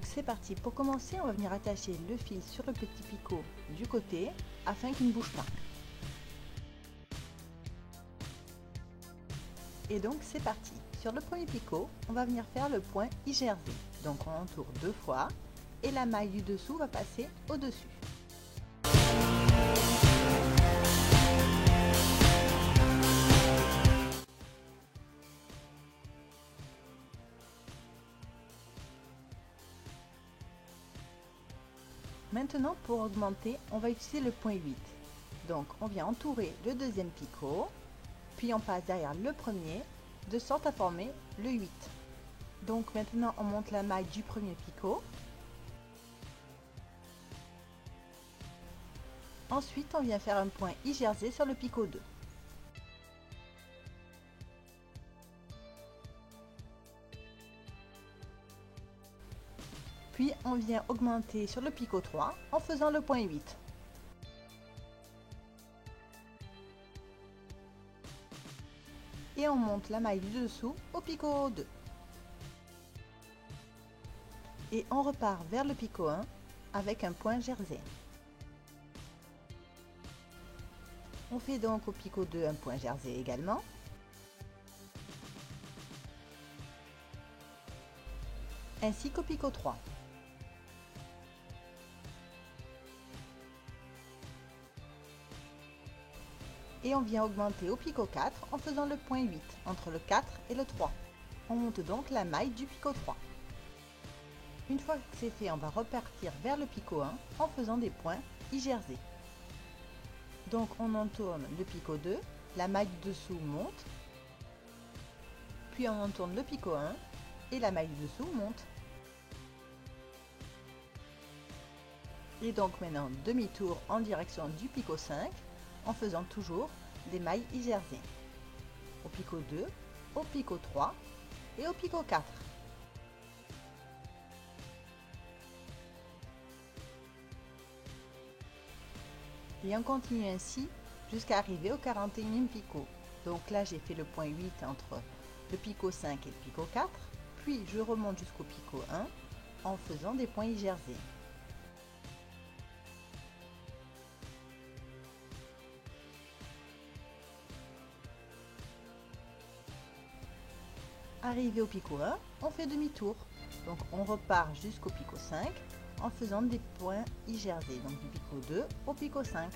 Donc c'est parti, pour commencer on va venir attacher le fil sur le petit picot du côté afin qu'il ne bouge pas. Et donc c'est parti, sur le premier picot on va venir faire le point I-jersey. Donc on entoure 2 fois et la maille du dessous va passer au dessus. Maintenant pour augmenter on va utiliser le point 8. Donc on vient entourer le deuxième picot, puis on passe derrière le premier de sorte à former le 8. Donc maintenant on monte la maille du premier picot. Ensuite on vient faire un point I-jersey sur le picot 2. Puis on vient augmenter sur le picot 3 en faisant le point 8. Et on monte la maille du dessous au picot 2. Et on repart vers le picot 1 avec un point jersey. On fait donc au picot 2 un point jersey également. Ainsi qu'au picot 3. Et on vient augmenter au picot 4 en faisant le point 8 entre le 4 et le 3. On monte donc la maille du picot 3. Une fois que c'est fait, on va repartir vers le picot 1 en faisant des points I-jersey. Donc on entourne le picot 2, la maille du dessous monte, puis on entourne le picot 1 et la maille du dessous monte. Et donc maintenant demi-tour en direction du picot 5 en faisant toujours des mailles I-jersey au picot 2, au picot 3 et au picot 4. Et on continue ainsi jusqu'à arriver au 41e picot. Donc là j'ai fait le point 8 entre le picot 5 et le picot 4, puis je remonte jusqu'au picot 1 en faisant des points I-jersey. Arrivé au picot 1, on fait demi-tour. Donc on repart jusqu'au picot 5 en faisant des points I-jersey, donc du picot 2 au picot 5.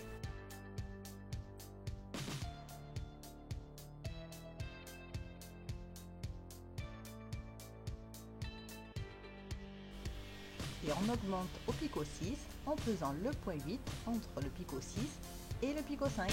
Et on augmente au picot 6 en faisant le point 8 entre le picot 6 et le picot 5.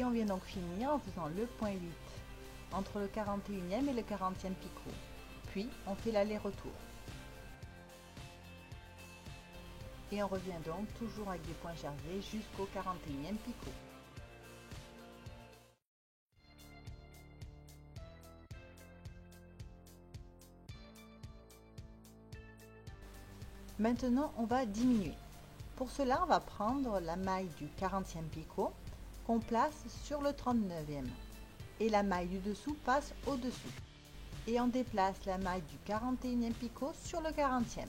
on vient donc finir en faisant le point 8 entre le 41e et le 40e picot. Puis on fait l'aller-retour. Et on revient donc toujours avec des points jersey jusqu'au 41e picot. Maintenant, on va diminuer. Pour cela, on va prendre la maille du 40e picot qu'on place sur le 39e. Et la maille du dessous passe au-dessus. Et on déplace la maille du 41e picot sur le 40e.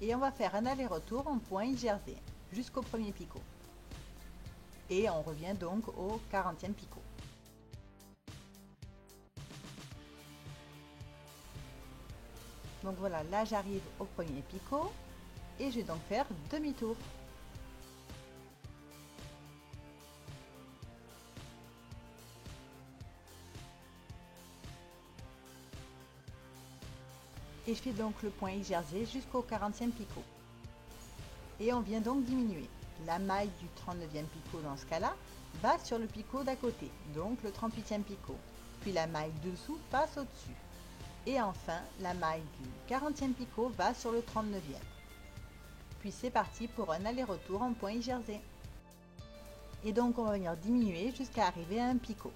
Et on va faire un aller-retour en point jersey jusqu'au premier picot. Et on revient donc au 40e picot. Donc voilà, là j'arrive au premier picot et je vais donc faire demi-tour. Et je fais donc le point jersey jusqu'au 40e picot. Et on vient donc diminuer. La maille du 39e picot dans ce cas-là va sur le picot d'à côté, donc le 38e picot. Puis la maille dessous passe au-dessus. Et enfin, la maille du 40e picot va sur le 39e. Puis c'est parti pour un aller-retour en point jersey. Et donc on va venir diminuer jusqu'à arriver à un picot.